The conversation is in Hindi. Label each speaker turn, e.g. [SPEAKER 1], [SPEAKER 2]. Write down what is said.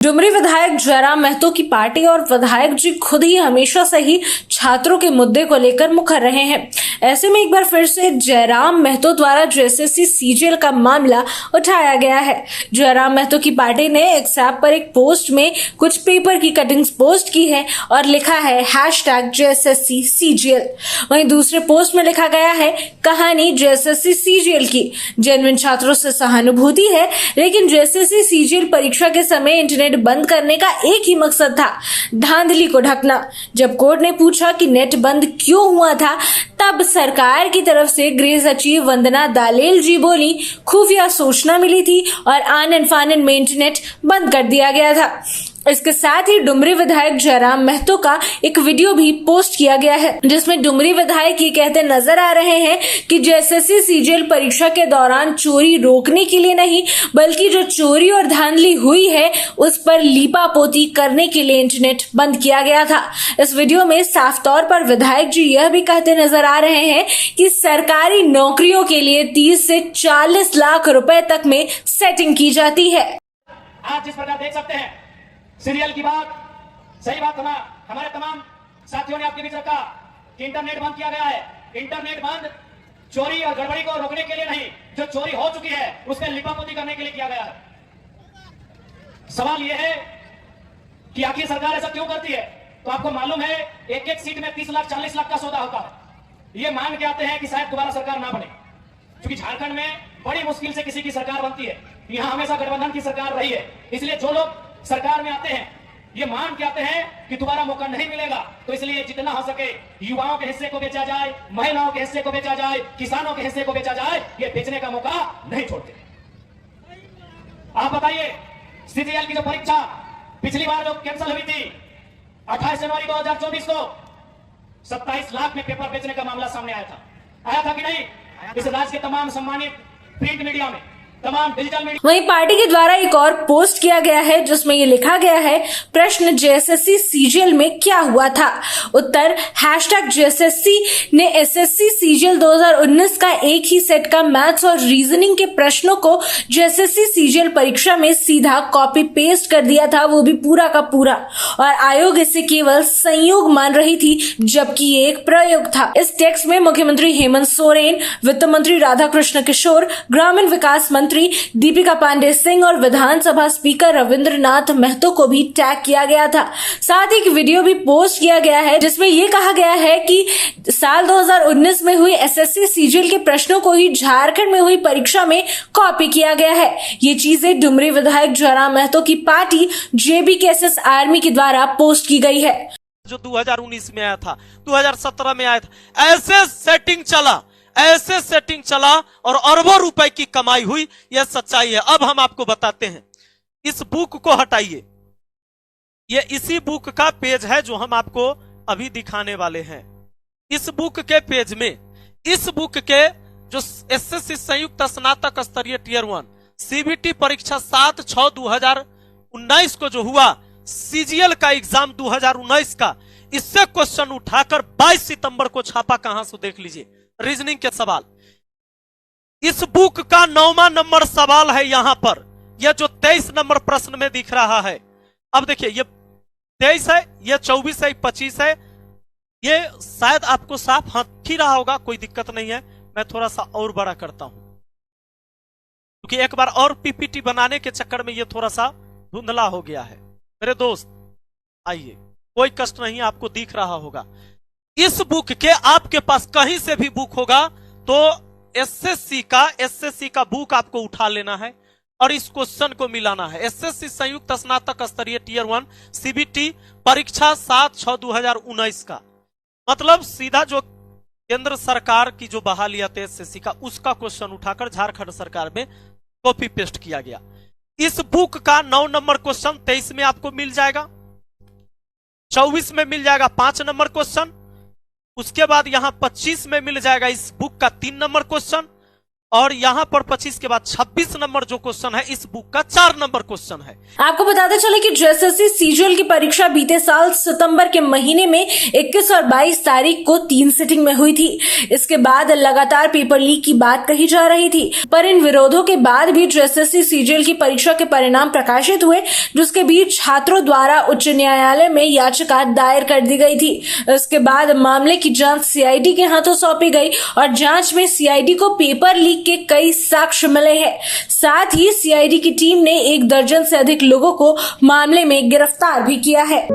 [SPEAKER 1] डुमरी विधायक जयराम महतो की पार्टी और विधायक जी खुद ही हमेशा से ही छात्रों के मुद्दे को लेकर मुखर रहे हैं। ऐसे में एक बार फिर से जयराम महतो द्वारा जेएसएससी सीजीएल का मामला उठाया गया है। जयराम महतो की पार्टी ने एक्स ऐप पर एक पोस्ट में कुछ पेपर की कटिंग्स पोस्ट की है और लिखा है #JSSC CGL। वहीं दूसरे पोस्ट में लिखा गया है कहानी जेएसएससी सीजीएल की। जेन्युइन छात्रों से सहानुभूति है, लेकिन जेएसएससी सीजीएल परीक्षा के समय इंटरनेट बंद करने का एक ही मकसद था, धांधली को ढकना। जब कोर्ट ने पूछा कि नेट बंद क्यों हुआ था, तब सरकार की तरफ से गृह सचिव वंदना दालेल जी बोली खुफिया सूचना मिली थी और आनन फानन में इंटरनेट बंद कर दिया गया था। इसके साथ ही डुमरी विधायक जयराम महतो का एक वीडियो भी पोस्ट किया गया है, जिसमें डुमरी विधायक ये कहते नजर आ रहे हैं कि जेएसएससी सीजीएल परीक्षा के दौरान चोरी रोकने के लिए नहीं, बल्कि जो चोरी और धांधली हुई है उस पर लीपापोती करने के लिए इंटरनेट बंद किया गया था। इस वीडियो में साफ तौर पर विधायक जी यह भी कहते नजर आ रहे हैं कि सरकारी नौकरियों के लिए 30 से 40 लाख रुपए तक में सेटिंग की जाती है।
[SPEAKER 2] आज जिस प्रकार देख सकते हैं सीरियल की बात, सही बात हमारे तमाम साथियों ने आपके बीच रखा कि इंटरनेट बंद किया गया है। इंटरनेट बंद चोरी और गड़बड़ी को रोकने के लिए नहीं, जो चोरी हो चुकी है उसमें लिपापोती करने के लिए किया गया है। सवाल यह है कि आखिर सरकार ऐसा क्यों करती है? तो आपको मालूम है एक एक सीट में 30 लाख 40 लाख का सौदा होता है। ये मान के आते हैं कि शायद दोबारा सरकार ना बने, क्योंकि झारखंड में बड़ी मुश्किल से किसी की सरकार बनती है। यहां हमेशा गठबंधन की सरकार रही है, इसलिए जो लोग सरकार में आते हैं ये मान के आते हैं कि दोबारा मौका नहीं मिलेगा। तो इसलिए जितना हो सके युवाओं के हिस्से को बेचा जाए, महिलाओं के हिस्से को बेचा जाए, किसानों के हिस्से को बेचा जाए, ये बेचने का मौका नहीं छोड़ते। आप बताइए, सीजीएल की जो परीक्षा पिछली बार जो कैंसिल हुई थी 28 जनवरी 2024 को 27 लाख में पेपर बेचने का मामला सामने आया था कि नहीं? इस राज्य के तमाम सम्मानित प्रिंट मीडिया में, तमाम डिजिटल मीडिया।
[SPEAKER 1] वहीं पार्टी के द्वारा एक और पोस्ट किया गया है जिसमें ये लिखा गया है प्रश्न जेएसएससी सीजीएल में क्या हुआ था? उत्तर #JSSC ने एसएससी सीजीएल 2019 का एक ही सेट का मैथ्स और रीजनिंग के प्रश्नों को जेएसएससी सीजीएल परीक्षा में सीधा कॉपी पेस्ट कर दिया था, वो भी पूरा का पूरा। और आयोग इसे केवल संयोग मान रही थी, जबकि ये एक प्रयोग था। इस टेक्स्ट में मुख्यमंत्री हेमंत सोरेन, वित्त मंत्री राधाकृष्ण किशोर, ग्रामीण विकास मंत्री दीपिका पांडे सिंह और विधानसभा स्पीकर रविंद्रनाथ महतो को भी टैग किया गया था। साथ ही एक वीडियो भी पोस्ट किया गया है जिसमें यह कहा गया है कि साल 2019 में हुई एसएससी सीजीएल के प्रश्नों को ही झारखंड में हुई परीक्षा में कॉपी किया गया है। ये चीजें डुमरी विधायक जयराम महतो की पार्टी JBKSS आर्मी के द्वारा पोस्ट की गई है।
[SPEAKER 3] जो 2019 में आया था, 2017 में आया था, ऐसे सेटिंग चला और अरबों रुपए की कमाई हुई। यह सच्चाई है। अब हम आपको बताते हैं। इस बुक को हटाइए, यह इसी बुक का पेज है जो हम आपको अभी दिखाने वाले हैं। इस बुक के पेज में, इस बुक के जो एसएससी संयुक्त स्नातक स्तरीय टियर 1 सीबीटी परीक्षा 7/6/2019 को जो हुआ, सीजीएल का एग्जाम 2019 का, इससे क्वेश्चन उठाकर 22 सितंबर को छापा। कहां से देख लीजिए, रीजनिंग के सवाल। इस बुक का 9वां नंबर सवाल है यहां पर। यह जो 23 नंबर प्रश्न में दिख रहा है, अब देखिए ये 23 है, यह 24 है, 25 है। ये शायद आपको साफ हाथ ही रहा होगा, कोई दिक्कत नहीं है। मैं थोड़ा सा और बड़ा करता हूं, क्योंकि एक बार और पीपीटी बनाने के चक्कर में यह थोड़ा सा धुंधला हो गया है। मेरे दोस्त आइए, कोई कष्ट नहीं, आपको दिख रहा होगा। इस बुक के आपके पास कहीं से भी बुक होगा तो एसएससी का बुक आपको उठा लेना है और इस क्वेश्चन को मिलाना है। एसएससी संयुक्त स्नातक स्तरीय टियर 1 सीबीटी परीक्षा 7/6/2019 का, मतलब सीधा जो केंद्र सरकार की जो बहाली आती है एसएससी का, उसका क्वेश्चन उठाकर झारखंड सरकार में कॉपी पेस्ट किया गया। इस बुक का 9 नंबर क्वेश्चन 23 में आपको मिल जाएगा, 24 में मिल जाएगा 5 नंबर क्वेश्चन, उसके बाद यहां 25 में मिल जाएगा इस बुक का 3 नंबर क्वेश्चन, और यहां पर 25 के बाद 26 नंबर जो क्वेश्चन है इस बुक का 4 नंबर क्वेश्चन है।
[SPEAKER 1] आपको बताते चले कि जेएसएससी सीजीएल की परीक्षा बीते साल सितंबर के महीने में 21 और 22 तारीख को 3 सिटिंग में हुई थी। इसके बाद लगातार पेपर लीक की बात कही जा रही थी, पर इन विरोधों के बाद भी जेएसएससी सीजीएल की परीक्षा के परिणाम प्रकाशित हुए, जिसके बीच छात्रों द्वारा उच्च न्यायालय में याचिका दायर कर दी गई थी। इसके बाद मामले की जांच सीआईडी के हाथों सौंपी गई और जांच में सीआईडी को पेपर लीक के कई साक्ष्य मिले हैं। साथ ही सीआईडी की टीम ने 1 दर्जन से अधिक लोगों को मामले में गिरफ्तार भी किया है।